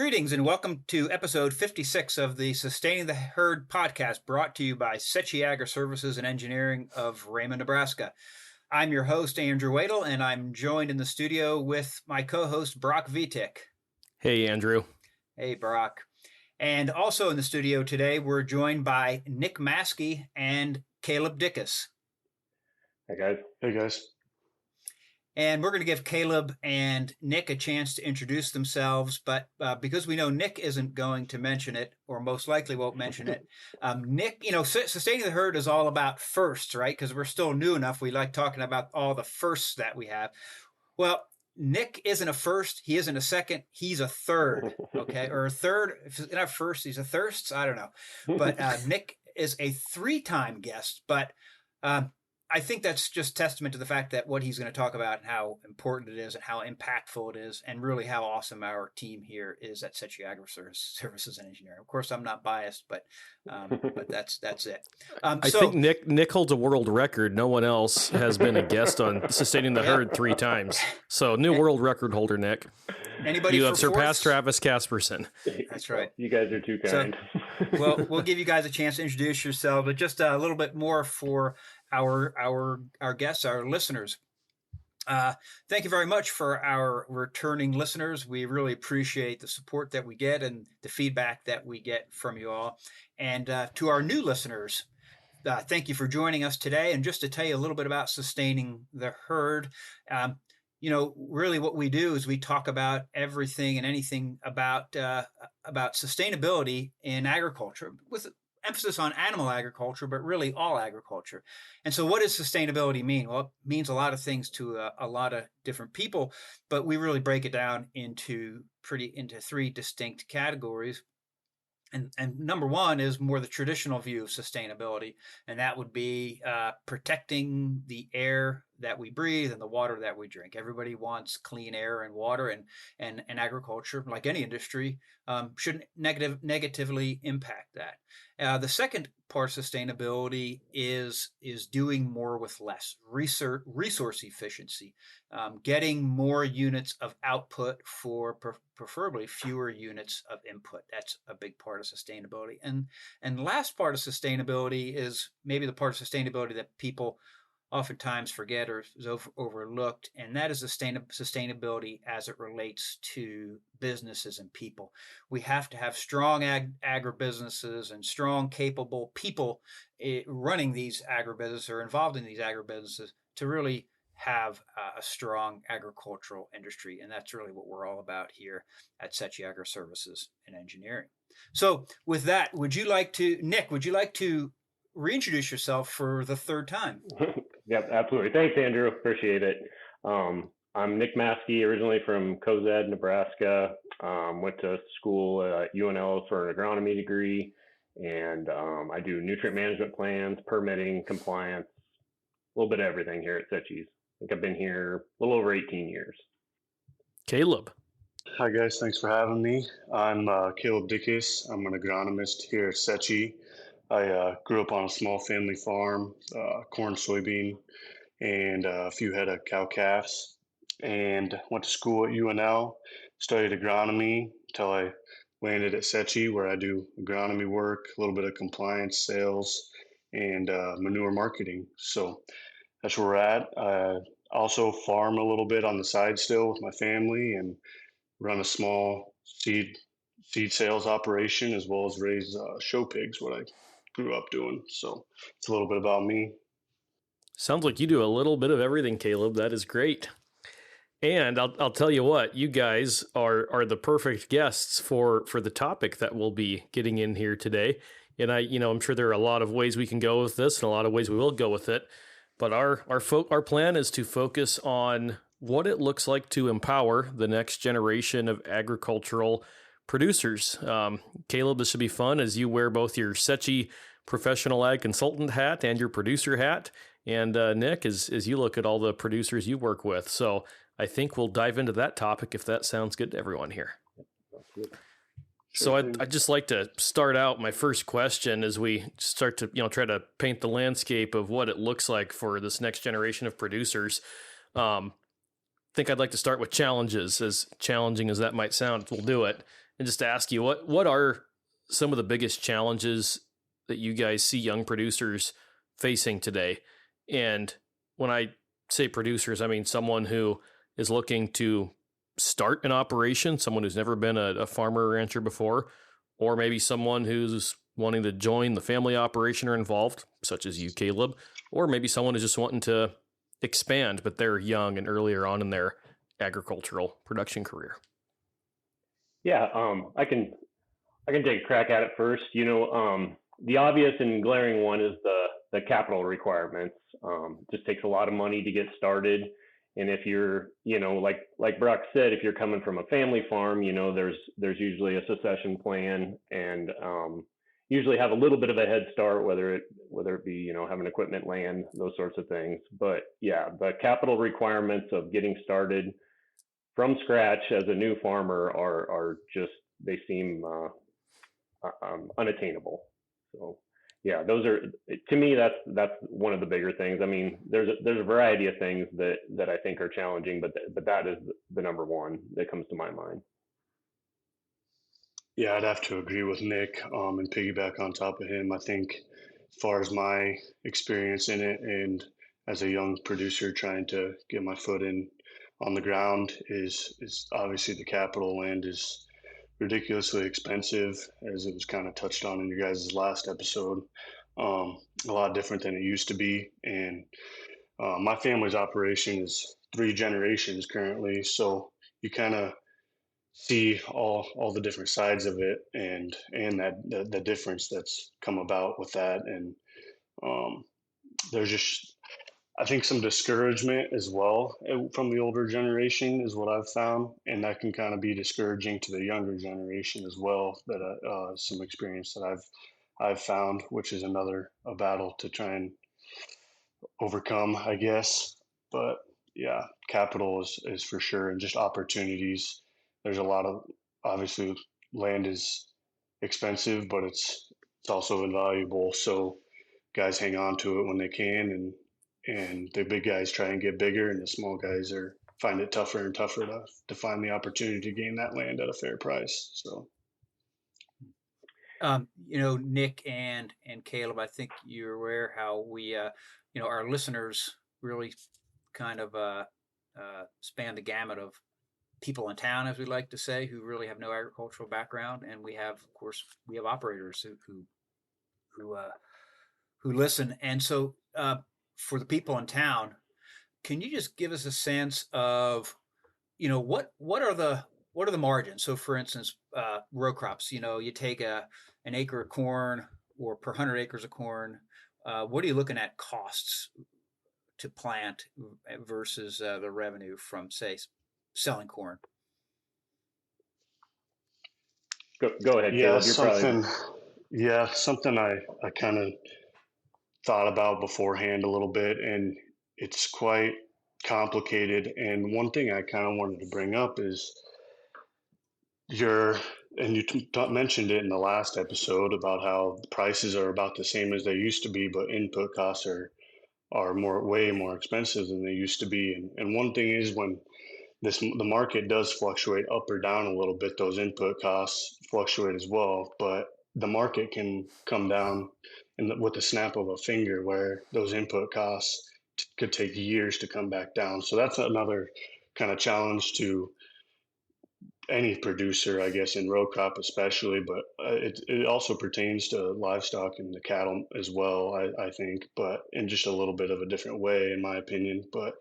Greetings and welcome to episode 56 of the Sustaining the Herd podcast, brought to you by Settje Agri-Services and Engineering of Raymond, Nebraska. I'm your host, Andrew Wadle, and I'm joined in the studio with my co-host, Brock Vitek. Hey, Andrew. Hey, Brock. And also in the studio today, we're joined by Nick Maaske and Caleb Dickus. Hey, guys. Hey, guys. And we're going to give Caleb and Nick a chance to introduce themselves, but because we know Nick isn't going to mention it, or most likely won't mention it, Nick, Sustaining the Herd is all about firsts, right? Because we're still new enough. We like talking about all the firsts that we have. Well, Nick isn't a first. He isn't a second. He's a third, okay? Or a third. If he's not first, he's a thirsts. I don't know. But Nick is a three-time guest, but I think that's just testament to the fact that what he's going to talk about and how important it is and how impactful it is and really how awesome our team here is at Settje Agri-Services and Engineering. Of course, I'm not biased, but that's it. I think Nick holds a world record. No one else has been a guest on Sustaining the Herd 3 times. So new world record holder, Nick. Anybody you have surpassed Travis Casperson. That's right. You guys are too kind. So, we'll give you guys a chance to introduce yourselves, but just a little bit more for our guests, our listeners. Thank you very much for our returning listeners. We really appreciate the support that we get and the feedback that we get from you all. And to our new listeners, thank you for joining us today. And just to tell you a little bit about Sustaining the Herd, really what we do is we talk about everything and anything about sustainability in agriculture, with emphasis on animal agriculture, but really all agriculture. And so what does sustainability mean? Well, it means a lot of things to a lot of different people, but we really break it down into 3 distinct categories. And number one is more the traditional view of sustainability, and that would be protecting the air that we breathe and the water that we drink. Everybody wants clean air and water, and agriculture, like any industry, shouldn't negatively impact that. The second part of sustainability is doing more with less. Resource efficiency, getting more units of output for preferably fewer units of input. That's a big part of sustainability. And the last part of sustainability is maybe the part of sustainability that people oftentimes forget or is overlooked, and that is sustainability as it relates to businesses and people. We have to have strong agribusinesses and strong, capable people running these agribusinesses or involved in these agribusinesses to really have a strong agricultural industry, and that's really what we're all about here at Settje Agri-Services and Engineering. So with that, Nick, would you like to reintroduce yourself for the third time? Yep, absolutely. Thanks, Andrew. Appreciate it. I'm Nick Maaske, originally from Cozad, Nebraska. Went to school at UNL for an agronomy degree, and I do nutrient management plans, permitting, compliance, a little bit of everything here at Settje. I think I've been here a little over 18 years. Caleb. Hi, guys. Thanks for having me. I'm Caleb Dickus. I'm an agronomist here at Settje. I grew up on a small family farm, corn, soybean, and a few head of cow-calves, and went to school at UNL, studied agronomy until I landed at Settje, where I do agronomy work, a little bit of compliance, sales, and manure marketing. So that's where we're at. I also farm a little bit on the side still with my family and run a small seed sales operation, as well as raise show pigs, what I grew up doing. So it's a little bit about me. Sounds like you do a little bit of everything, Caleb. That is great. And I'll tell you what, you guys are the perfect guests for the topic that we'll be getting in here today. And I'm sure there are a lot of ways we can go with this and a lot of ways we will go with it. But our plan is to focus on what it looks like to empower the next generation of agricultural producers. Caleb, this should be fun as you wear both your Settje professional ag consultant hat and your producer hat. And Nick, as you look at all the producers you work with. So I think we'll dive into that topic if that sounds good to everyone here. So I'd just like to start out my first question as we start to try to paint the landscape of what it looks like for this next generation of producers. I think I'd like to start with challenges, as challenging as that might sound. We'll do it. and just to ask you, what are some of the biggest challenges that you guys see young producers facing today? And when I say producers, I mean someone who is looking to start an operation, someone who's never been a farmer or rancher before, or maybe someone who's wanting to join the family operation or involved, such as you, Caleb, or maybe someone who's just wanting to expand, but they're young and earlier on in their agricultural production career. Yeah, I can take a crack at it first. The obvious and glaring one is the capital requirements. Just takes a lot of money to get started. And if you're, like Brock said, if you're coming from a family farm, there's usually a succession plan, and usually have a little bit of a head start, whether it be, having equipment, land, those sorts of things. But yeah, the capital requirements of getting started from scratch as a new farmer are just, they seem unattainable. So yeah, those are, to me, that's one of the bigger things. I mean, there's a variety of things that I think are challenging, but that is the number one that comes to my mind. Yeah, I'd have to agree with Nick, and piggyback on top of him. I think as far as my experience in it, and as a young producer trying to get my foot in on the ground, is obviously the capital. Land is ridiculously expensive, as it was kind of touched on in your guys' last episode. A lot different than it used to be. And my family's operation is 3 generations currently, so you kind of see all the different sides of it, and that the difference that's come about with that. And um, there's just, I think, some discouragement as well from the older generation is what I've found, and that can kind of be discouraging to the younger generation as well. That some experience that I've found, which is another a battle to try and overcome, I guess. But yeah, capital is for sure, and just opportunities. There's a lot of, obviously, land is expensive, but it's also invaluable. So guys hang on to it when they can, and the big guys try and get bigger, and the small guys find it tougher and tougher to find the opportunity to gain that land at a fair price. So Nick and Caleb, I think you're aware how we, our listeners really kind of span the gamut of people in town, as we like to say, who really have no agricultural background, and we have, of course, operators who listen. And so, for the people in town, can you just give us a sense of, what are the margins? So, for instance, row crops. You take an acre of corn, or per 100 acres of corn. What are you looking at costs to plant versus the revenue from, say, selling corn? Go ahead, yeah, Caleb. something I kind of thought about beforehand a little bit, and it's quite complicated. And one thing I kind of wanted to bring up is and you mentioned it in the last episode about how the prices are about the same as they used to be, but input costs are way more expensive than they used to be. And one thing is, when the market does fluctuate up or down a little bit, those input costs fluctuate as well. But the market can come down with the snap of a finger, where those input costs could take years to come back down. So that's another kind of challenge to any producer, I guess, in row crop especially, but it also pertains to livestock and the cattle as well, I think, but in just a little bit of a different way, in my opinion. But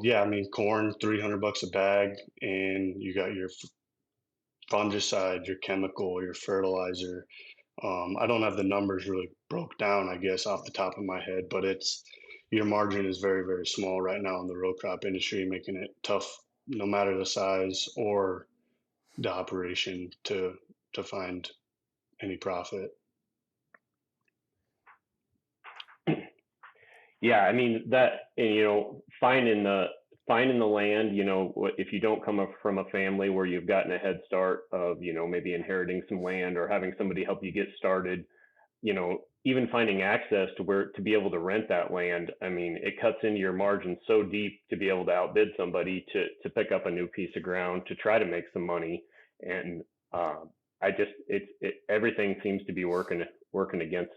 yeah, I mean, corn, $300 a bag, and you got your fungicide, your chemical, your fertilizer. I don't have the numbers really broke down, I guess, off the top of my head, but your margin is very, very small right now in the row crop industry, making it tough, no matter the size or the operation, to find any profit. Yeah, I mean that, finding the land, if you don't come up from a family where you've gotten a head start of, maybe inheriting some land or having somebody help you get started, even finding access to be able to rent that land. I mean, it cuts into your margin so deep to be able to outbid somebody to pick up a new piece of ground to try to make some money. And I just everything seems to be working against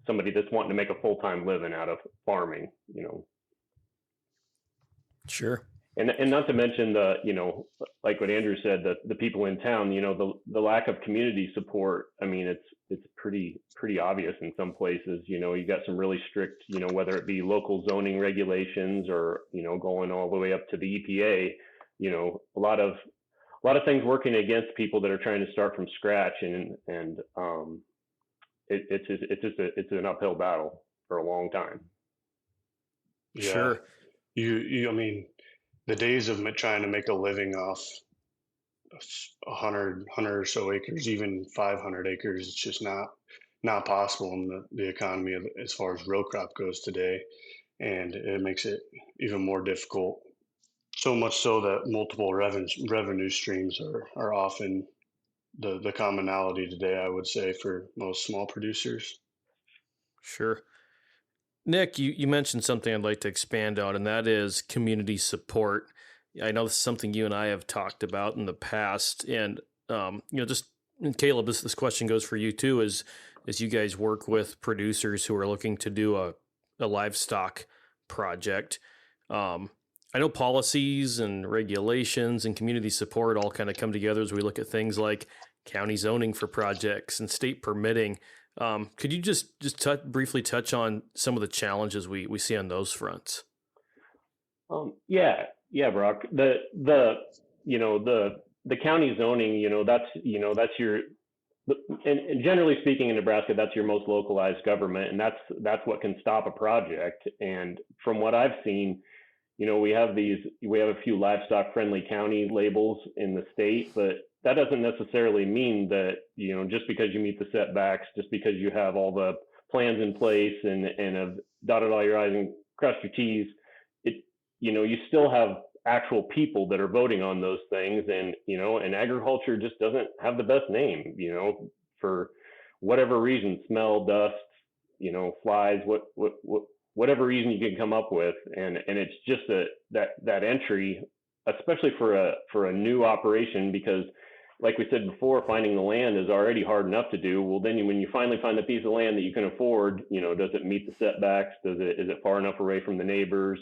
somebody that's wanting to make a full-time living out of farming, Sure. And not to mention the, like what Andrew said, the people in town, the lack of community support. I mean, it's pretty obvious in some places. You got some really strict, whether it be local zoning regulations or, going all the way up to the EPA, a lot of things working against people that are trying to start from scratch, and it's an uphill battle for a long time. Yeah, Sure. I mean, the days of trying to make a living off 100 or so acres, even 500 acres, it's just not possible in the economy as far as row crop goes today, and it makes it even more difficult. So much so that multiple revenue streams are often the commonality today, I would say, for most small producers. Sure. Nick, you mentioned something I'd like to expand on, and that is community support. I know this is something you and I have talked about in the past, and just and Caleb, this question goes for you too, as you guys work with producers who are looking to do a livestock project. I know policies and regulations and community support all kind of come together as we look at things like county zoning for projects and state permitting. Could you just briefly touch on some of the challenges we see on those fronts? Yeah, Brock. The county zoning, that's your, and generally speaking in Nebraska, that's your most localized government, and that's what can stop a project. And from what I've seen, we have a few livestock friendly county labels in the state, but that doesn't necessarily mean that, just because you meet the setbacks, just because you have all the plans in place and have dotted all your I's and crossed your T's, you still have actual people that are voting on those things. And agriculture just doesn't have the best name, for whatever reason, smell, dust, flies, whatever reason you can come up with. And it's just that entry, especially for a new operation, because like we said before, finding the land is already hard enough to do. Well, then when you finally find the piece of land that you can afford, does it meet the setbacks? Is it far enough away from the neighbors?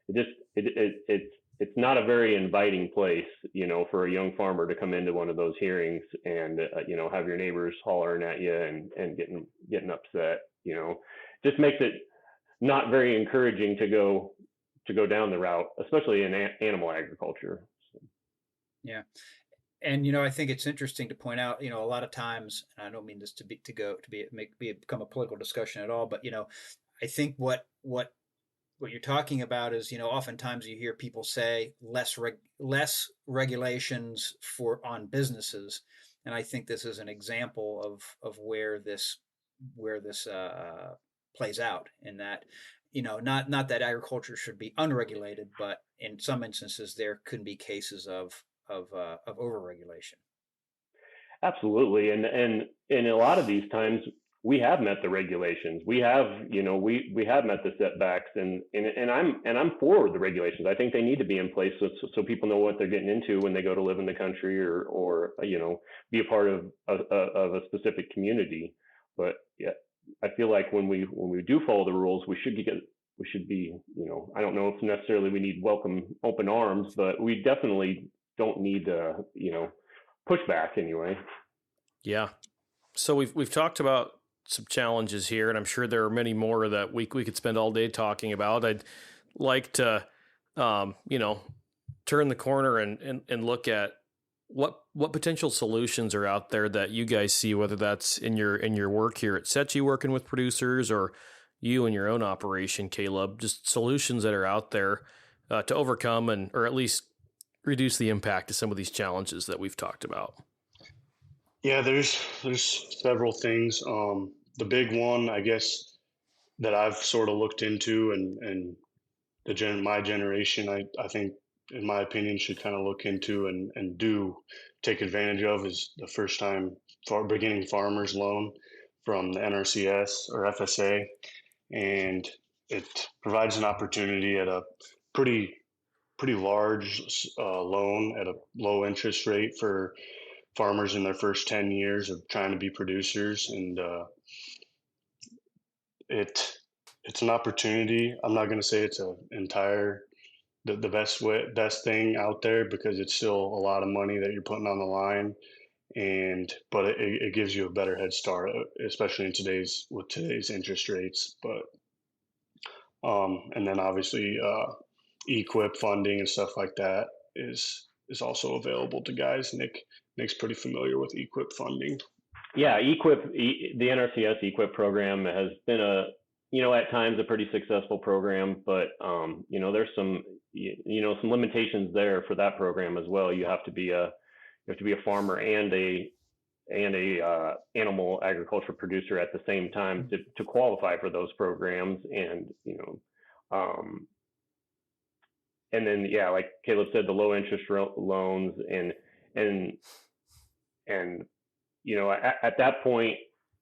It's not a very inviting place, for a young farmer to come into one of those hearings and, have your neighbors hollering at you and getting upset, just makes it not very encouraging to go down the route, especially in animal agriculture. Yeah. And I think it's interesting to point out, a lot of times, and I don't mean this to become a political discussion at all, but I think what you're talking about is, oftentimes you hear people say less regulations on businesses, and I think this is an example of where this plays out, in that, not that agriculture should be unregulated, but in some instances there could be cases of overregulation. Absolutely. And in a lot of these times, we have met the regulations. We have, we have met the setbacks, and I'm for the regulations. I think they need to be in place so people know what they're getting into when they go to live in the country or be a part of a specific community. But yeah, I feel like when we do follow the rules, we should be, I don't know if necessarily we need welcome open arms, but we definitely don't need pushback anyway. Yeah. So we've talked about some challenges here, and I'm sure there are many more that we could spend all day talking about. I'd like to, turn the corner and look at what potential solutions are out there that you guys see, whether that's in your work here at Settje working with producers, or you in your own operation, Caleb, just solutions that are out there to overcome or at least reduce the impact of some of these challenges that we've talked about. Yeah, there's several things. The big one, I guess, that I've sort of looked into, and my generation, I think, in my opinion, should kind of look into and do take advantage of, is the first time beginning farmers loan from the NRCS or FSA, and it provides an opportunity at a pretty large loan at a low interest rate for farmers in their first 10 years of trying to be producers, and it's an opportunity. I'm not going to say it's a entire the best thing out there, because it's still a lot of money that you're putting on the line, and but it gives you a better head start, especially in today's interest rates. But and then obviously equip funding and stuff like that is also available to guys. Nick's pretty familiar with equip funding. Yeah, the NRCS equip program has been at times a pretty successful program, but there's some some limitations there for that program as well. You have to be a farmer and a animal agriculture producer at the same time to qualify for those programs. And and then like Caleb said, the low interest loans and at that point,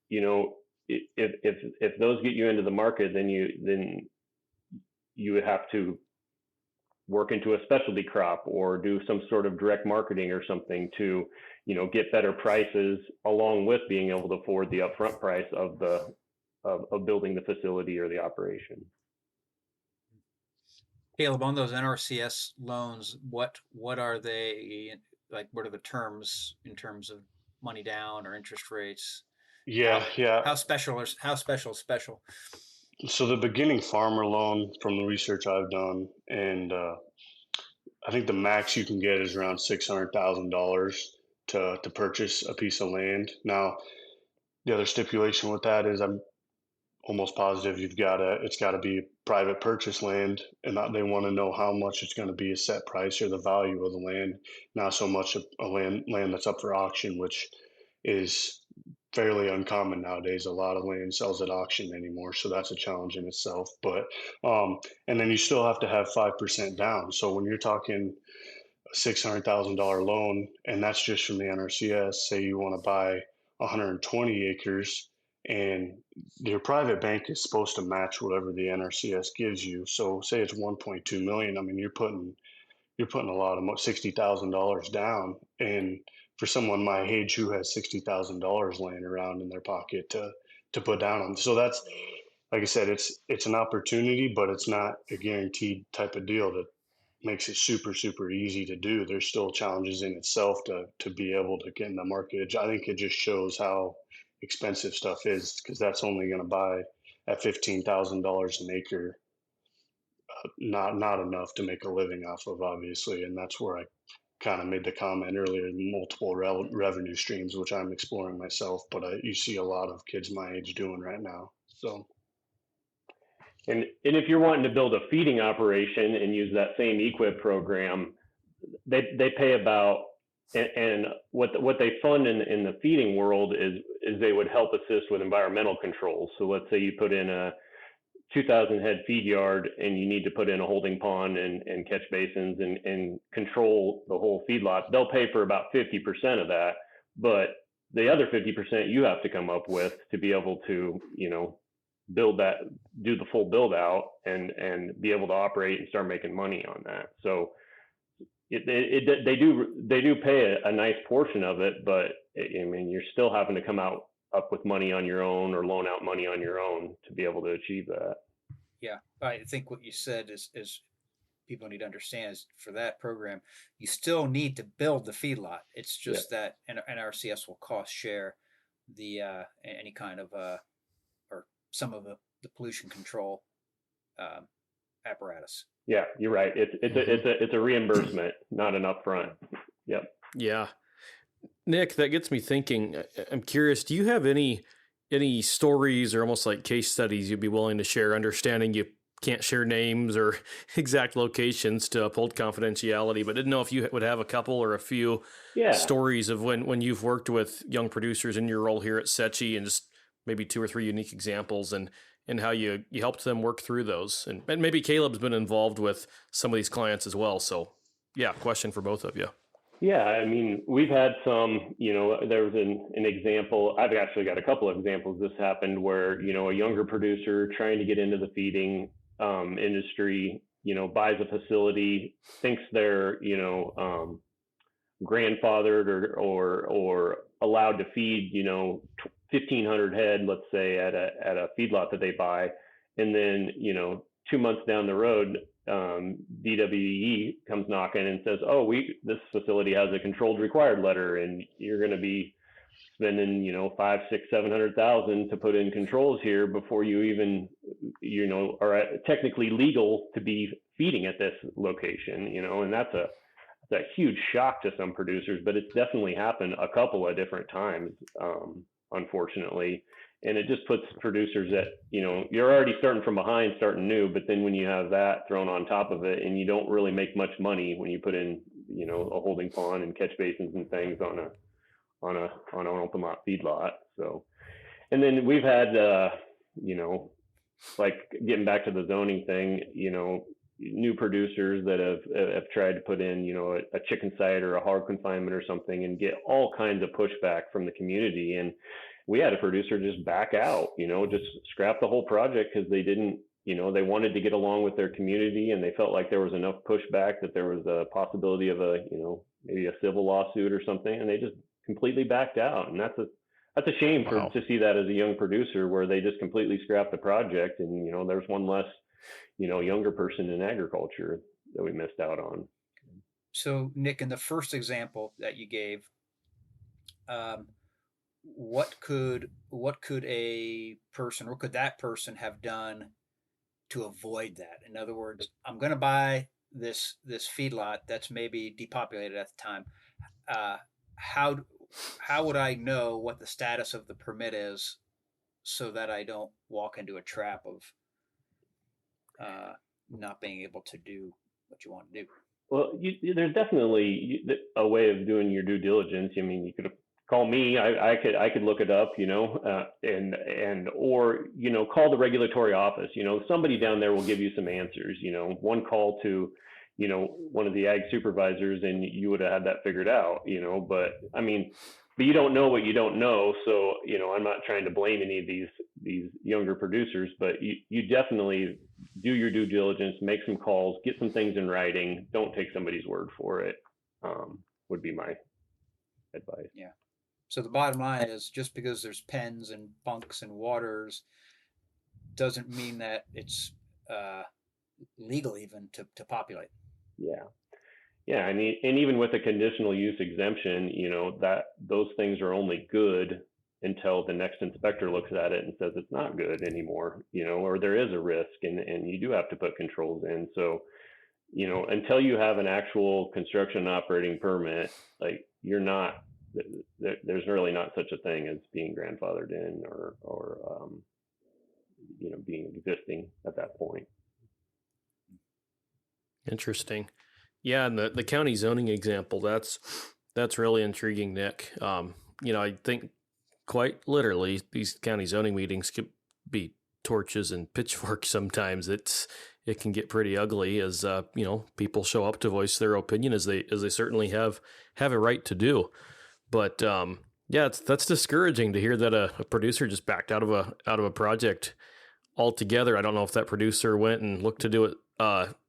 if those get you into the market, then you would have to work into a specialty crop or do some sort of direct marketing or something to get better prices, along with being able to afford the upfront price of building the facility or the operation. Caleb, on those NRCS loans, what are they like? What are the terms in terms of money down or interest rates? Yeah. How special? So the beginning farmer loan, from the research I've done, and I think the max you can get is around $600,000 to purchase a piece of land. Now, the other stipulation with that is I'm almost positive it's got to be private purchase land, and they want to know how much it's going to be a set price or the value of the land, not so much a land that's up for auction, which is fairly uncommon nowadays. A lot of land sells at auction anymore, so that's a challenge in itself. But and then you still have to have 5% down. So when you're talking a $600,000 loan, and that's just from the NRCS, say you want to buy 120 acres, and your private bank is supposed to match whatever the NRCS gives you. So say it's 1.2 million. I mean, you're putting a lot of $60,000 down, and for someone my age who has $60,000 laying around in their pocket to put down on. So that's, like I said, it's an opportunity, but it's not a guaranteed type of deal that makes it super, super easy to do. There's still challenges in itself to be able to get in the market. I think it just shows how expensive stuff is, because that's only going to buy at $15,000 an acre. Not enough to make a living off of, obviously, and that's where I kind of made the comment earlier, multiple revenue streams, which I'm exploring myself, but you see a lot of kids my age doing right now. So, and if you're wanting to build a feeding operation and use that same equip program, they pay about, and what they fund in the feeding world is they would help assist with environmental controls. So let's say you put in a 2,000 head feed yard and you need to put in a holding pond and catch basins and control the whole feedlot. They'll pay for about 50% of that, but the other 50% you have to come up with to be able to, build that, do the full build out and be able to operate and start making money on that. So they do pay a nice portion of it, but I mean, you're still having to come out up with money on your own or loan out money on your own to be able to achieve that. Yeah, I think what you said is people need to understand is for that program, you still need to build the feedlot. It's just that NRCS will cost share the any kind of or some of the pollution control apparatus. Yeah, you're right. It's a reimbursement, not an upfront. Yep. Yeah. Nick, that gets me thinking. I'm curious, do you have any stories or almost like case studies you'd be willing to share, understanding you can't share names or exact locations to uphold confidentiality, but didn't know if you would have a couple or a few stories of when you've worked with young producers in your role here at Settje, and just maybe 2 or 3 unique examples and how you helped them work through those. And maybe Caleb's been involved with some of these clients as well. So yeah, question for both of you. Yeah, I mean, we've had some, there was an example, I've actually got a couple of examples this happened where, a younger producer trying to get into the feeding industry, buys a facility, thinks they're, grandfathered or allowed to feed, 1,500 head, let's say, at a feedlot that they buy, and then 2 months down the road, DWE comes knocking and says, "Oh, this facility has a controlled required letter, and you're going to be spending, 5, 6, 700,000 to put in controls here before you even, are technically legal to be feeding at this location." And that's a huge shock to some producers, but it's definitely happened a couple of different times, unfortunately. And it just puts producers at, you're already starting from behind, starting new, but then when you have that thrown on top of it, and you don't really make much money when you put in, a holding pond and catch basins and things on an open lot feedlot. So, and then we've had, like getting back to the zoning thing, new producers that have tried to put in, a chicken site or a hog confinement or something, and get all kinds of pushback from the community. And we had a producer just back out, just scrap the whole project because they didn't, they wanted to get along with their community, and they felt like there was enough pushback that there was a possibility of a, maybe a civil lawsuit or something, and they just completely backed out. And that's a shame to see that as a young producer, where they just completely scrapped the project, and there's one less younger person in agriculture that we missed out on. So Nick, in the first example that you gave, what could that person have done to avoid that? In other words, I'm going to buy this feedlot that's maybe depopulated at the time. How would I know what the status of the permit is, so that I don't walk into a trap of not being able to do what you want to do? Well, there's definitely a way of doing your due diligence. I mean, you could call me. I could look it up, or call the regulatory office. Somebody down there will give you some answers. One call to, one of the ag supervisors, and you would have had that figured out. But I mean, but you don't know what you don't know. So I'm not trying to blame any of these younger producers, but you definitely do your due diligence, make some calls, get some things in writing. Don't take somebody's word for it. Would be my advice. Yeah. So the bottom line is, just because there's pens and bunks and waters doesn't mean that it's legal even to populate. Yeah. Yeah. I mean, and even with a conditional use exemption, that those things are only good until the next inspector looks at it and says it's not good anymore, or there is a risk, and you do have to put controls in. So, until you have an actual construction and operating permit, like, there's really not such a thing as being grandfathered in or being existing at that point. Interesting. Yeah, and the county zoning example, that's really intriguing, Nick. I think quite literally these county zoning meetings could be torches and pitchforks sometimes. It can get pretty ugly as people show up to voice their opinion, as they certainly have a right to do. But that's discouraging to hear that a producer just backed out of a project altogether. I don't know if that producer went and looked to do it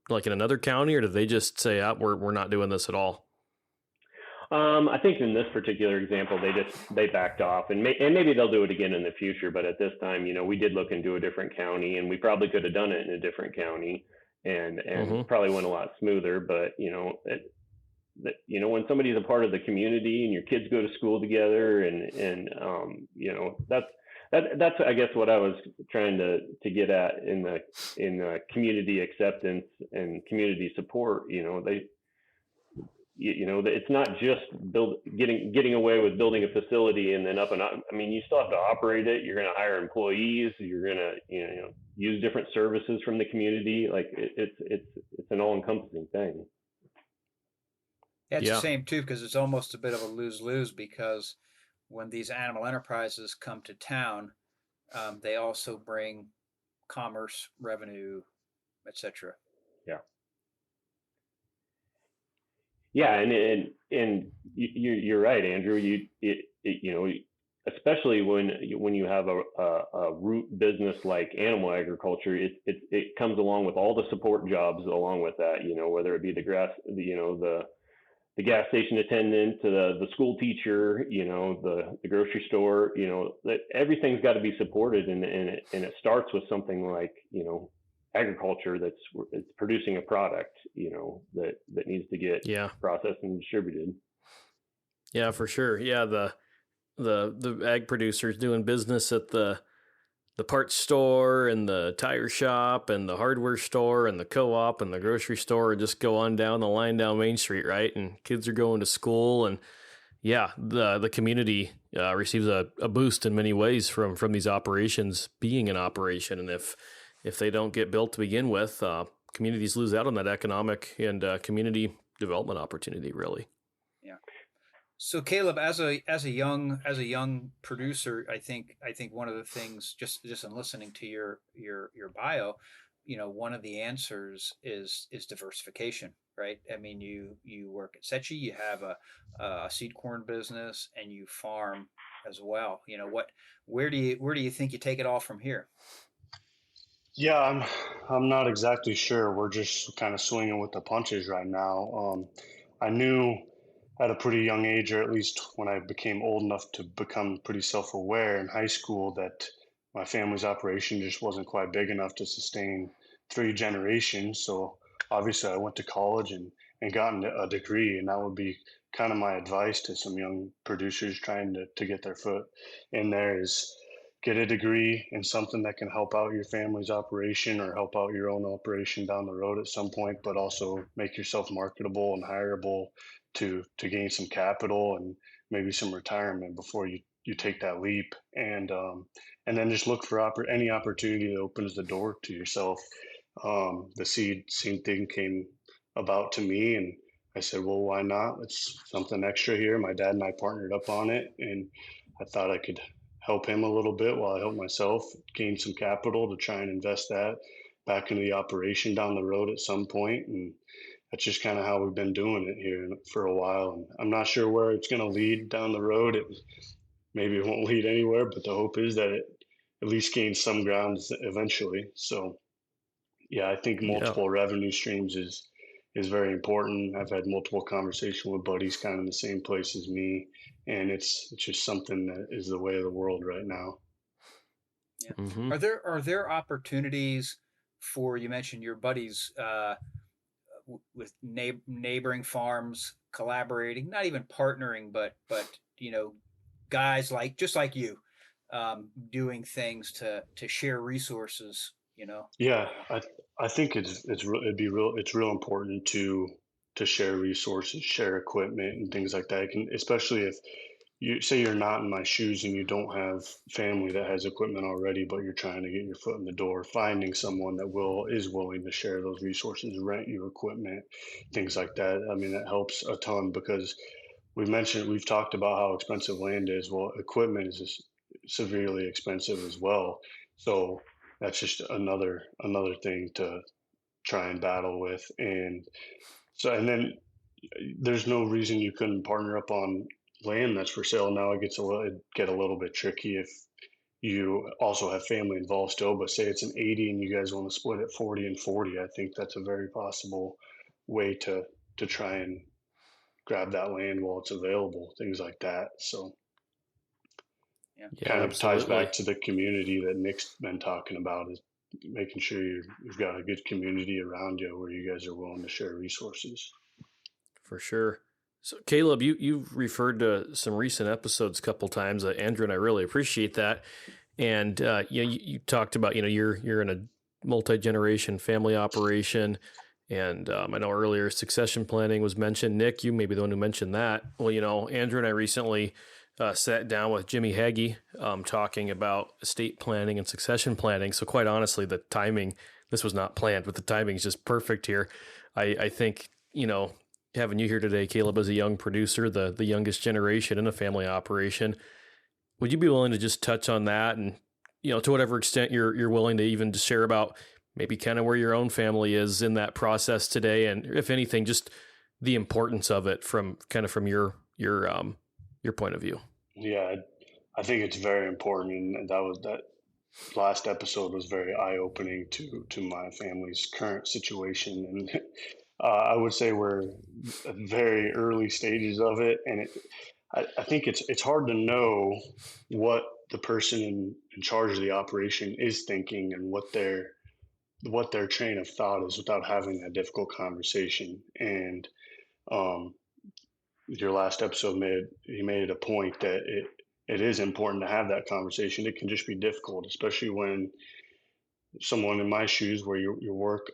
like in another county, or did they just say, we're not doing this at all? I think in this particular example, they backed off, and maybe they'll do it again in the future. But at this time, we did look into a different county, and we probably could have done it in a different county, and probably went a lot smoother. But when somebody's a part of the community and your kids go to school together, and that's I guess what I was trying to get at in the community acceptance and community support. It's not just getting away with building a facility and then up and up. I mean, you still have to operate it. You're going to hire employees. You're going to use different services from the community. Like it's an all-encompassing thing. It's the same too, because it's almost a bit of a lose-lose, because when these animal enterprises come to town, they also bring commerce, revenue, etc. Yeah. Yeah, and you're right, Andrew. Especially when you have a root business like animal agriculture, it comes along with all the support jobs along with that. Whether it be the grass, the gas station attendant to the school teacher, the grocery store, that everything's got to be supported, and it starts with something like, agriculture it's producing a product, that needs to get Yeah. processed and distributed. Yeah, for sure. Yeah, the ag producers doing business at the parts store and the tire shop and the hardware store and the co-op and the grocery store, and just go on down the line down Main Street, right? And kids are going to school, and yeah, the community receives a boost in many ways from these operations being an operation. And if they don't get built to begin with, communities lose out on that economic and community development opportunity, really. Yeah. So Caleb, as a young producer, I think one of the things, just in listening to your bio, one of the answers is diversification, right? I mean, you work at Settje, you have a seed corn business, and you farm as well. Where do you think you take it all from here? Yeah, I'm not exactly sure. We're just kind of swinging with the punches right now. I knew at a pretty young age, or at least when I became old enough to become pretty self-aware in high school, that my family's operation just wasn't quite big enough to sustain three generations. So obviously, I went to college and gotten a degree, and that would be kind of my advice to some young producers trying to get their foot in there is get a degree in something that can help out your family's operation or help out your own operation down the road at some point, but also make yourself marketable and hireable to gain some capital and maybe some retirement before you take that leap. And then just look for any opportunity that opens the door to yourself. The seed thing came about to me, and I said, well, why not? It's something extra here. My dad and I partnered up on it, and I thought I could help him a little bit while I help myself gain some capital to try and invest that back into the operation down the road at some point. And that's just kind of how we've been doing it here for a while. And I'm not sure where it's going to lead down the road. Maybe it won't lead anywhere, but the hope is that it at least gains some ground eventually. So yeah, I think Yeah. multiple revenue streams is very important. I've had multiple conversations with buddies kind of in the same place as me, and it's just something that is the way of the world right now. Yeah. Mm-hmm. Are there opportunities for, you mentioned your buddies with neighboring farms collaborating, not even partnering, but guys just like you, doing things to share resources. Yeah, I think it's real important to share resources, share equipment, and things like that. Especially if you say you're not in my shoes and you don't have family that has equipment already, but you're trying to get your foot in the door, finding someone that is willing to share those resources, rent you equipment, things like that. I mean, that helps a ton because we've talked about how expensive land is. Well, equipment is just severely expensive as well. So that's just another thing to try and battle with. And then there's no reason you couldn't partner up on land that's for sale. Now it get a little bit tricky if you also have family involved still, but say it's an 80 and you guys want to split it 40 and 40. I think that's a very possible way to try and grab that land while it's available, things like that. So Yeah. kind of ties Absolutely. back to the community that Nick's been talking about, is making sure you've got a good community around you where you guys are willing to share resources. For sure. So Caleb, you've referred to some recent episodes a couple times. Andrew and I really appreciate that. And you talked about you're in a multi-generation family operation, and I know earlier succession planning was mentioned. Nick, you may be the one who mentioned that. Well, Andrew and I recently sat down with Jimmy Hagee talking about estate planning and succession planning. So quite honestly, the timing, this was not planned, but the timing is just perfect here. I think having you here today, Caleb, as a young producer, the youngest generation in a family operation, would you be willing to just touch on that, and to whatever extent you're willing to even just share about maybe kind of where your own family is in that process today, and if anything, just the importance of it from your point of view? Yeah, I think it's very important, and that last episode was very eye-opening to my family's current situation, and I would say we're at very early stages of it, and I think it's hard to know what the person in charge of the operation is thinking and what their train of thought is without having that difficult conversation. And um, your last episode made it a point that it is important to have that conversation. It can just be difficult, especially when someone in my shoes, where you work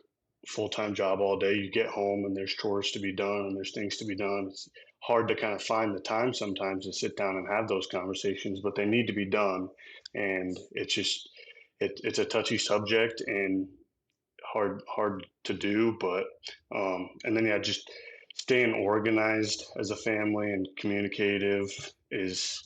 full-time job all day, you get home and there's chores to be done and there's things to be done. It's hard to kind of find the time sometimes to sit down and have those conversations, but they need to be done. And it's just it's a touchy subject and hard to do. But and then yeah, just staying organized as a family and communicative is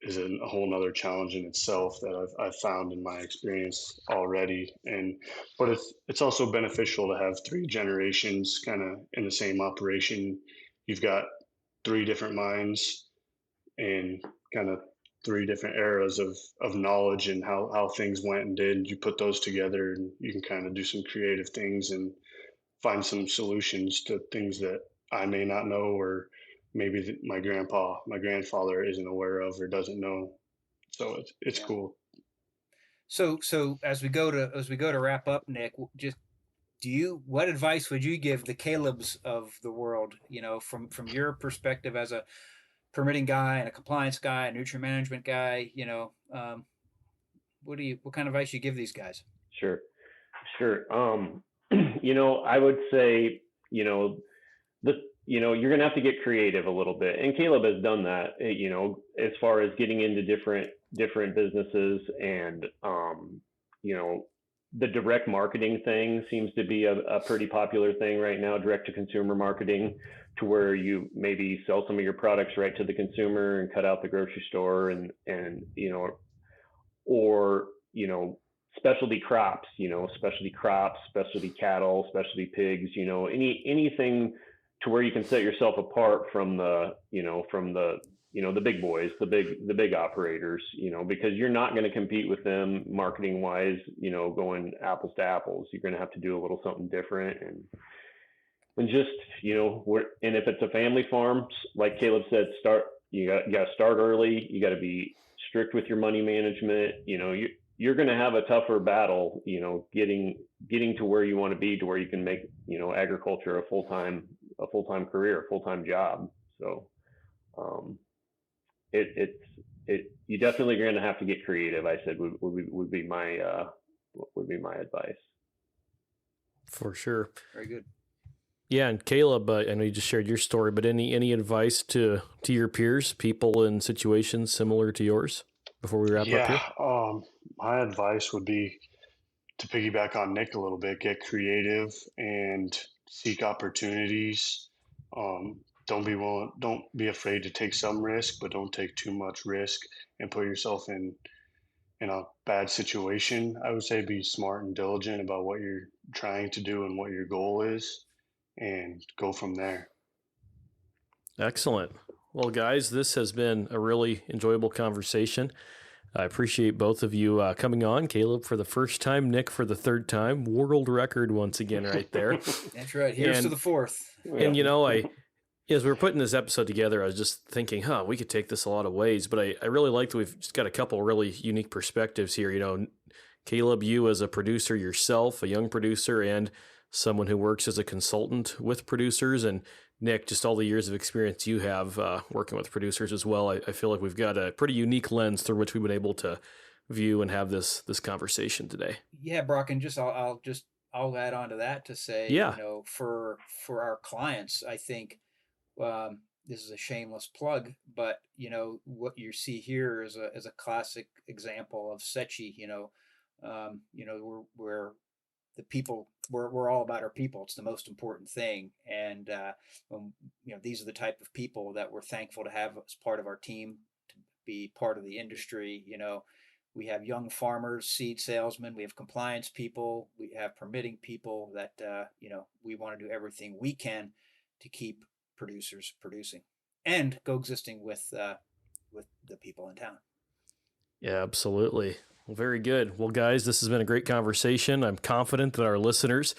a whole nother challenge in itself that I've found in my experience already. And but it's also beneficial to have three generations kind of in the same operation. You've got three different minds and kind of three different eras of knowledge and how things went and did. You put those together and you can kind of do some creative things and find some solutions to things that I may not know, or maybe my grandfather isn't aware of or doesn't know. So it's Yeah. cool. So as we go to wrap up, Nick, just what advice would you give the Calebs of the world? From your perspective as a permitting guy and a compliance guy, a nutrient management guy. What kind of advice you give these guys? Sure. I would say, you're going to have to get creative a little bit. And Caleb has done that, as far as getting into different businesses. And, the direct marketing thing seems to be a pretty popular thing right now, direct to consumer marketing, to where you maybe sell some of your products right to the consumer and cut out the grocery store or, specialty crops, specialty cattle, specialty pigs, anything to where you can set yourself apart from the big boys, the big operators, because you're not going to compete with them marketing wise, going apples to apples. You're going to have to do a little something different and just, and if it's a family farm, like Caleb said, you got to start early. You got to be strict with your money management. You're going to have a tougher battle, getting to where you want to be, to where you can make, agriculture a full-time career, a full-time job. So, you definitely are going to have to get creative. I said would be my advice. For sure. Very good. Yeah, and Caleb, I know you just shared your story, but any advice to your peers, people in situations similar to yours, before we wrap up here? My advice would be to piggyback on Nick a little bit: get creative and seek opportunities. Don't be afraid to take some risk, but don't take too much risk and put yourself in a bad situation. I would say be smart and diligent about what you're trying to do and what your goal is, and go from there. Excellent. Well, guys, this has been a really enjoyable conversation. I appreciate both of you coming on. Caleb for the first time, Nick for the third time. World record once again right there. That's right. Here's to the fourth. And, as we were putting this episode together, I was just thinking, we could take this a lot of ways. But I really like that we've just got a couple really unique perspectives here. Caleb, you as a producer yourself, a young producer, and someone who works as a consultant with producers, and Nick, just all the years of experience you have working with producers as well. I feel like we've got a pretty unique lens through which we've been able to view and have this conversation today. Yeah, Brock, and I'll add on to that to say, for our clients, I think this is a shameless plug, but what you see here is a classic example of Settje. We're the people. We're all about our people. It's the most important thing, and these are the type of people that we're thankful to have as part of our team, to be part of the industry. We have young farmers, seed salesmen, we have compliance people, we have permitting people that we want to do everything we can to keep producers producing and coexisting with the people in town. Yeah, absolutely. Well, very good. Well, guys, this has been a great conversation. I'm confident that our listeners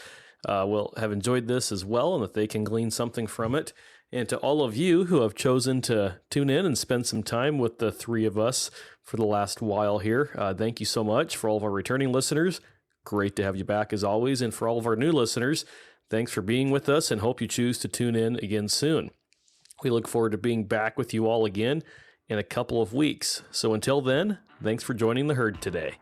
will have enjoyed this as well and that they can glean something from it. And to all of you who have chosen to tune in and spend some time with the three of us for the last while here, thank you so much. For all of our returning listeners, great to have you back as always. And for all of our new listeners, thanks for being with us and hope you choose to tune in again soon. We look forward to being back with you all again in a couple of weeks. So until then, thanks for joining the herd today.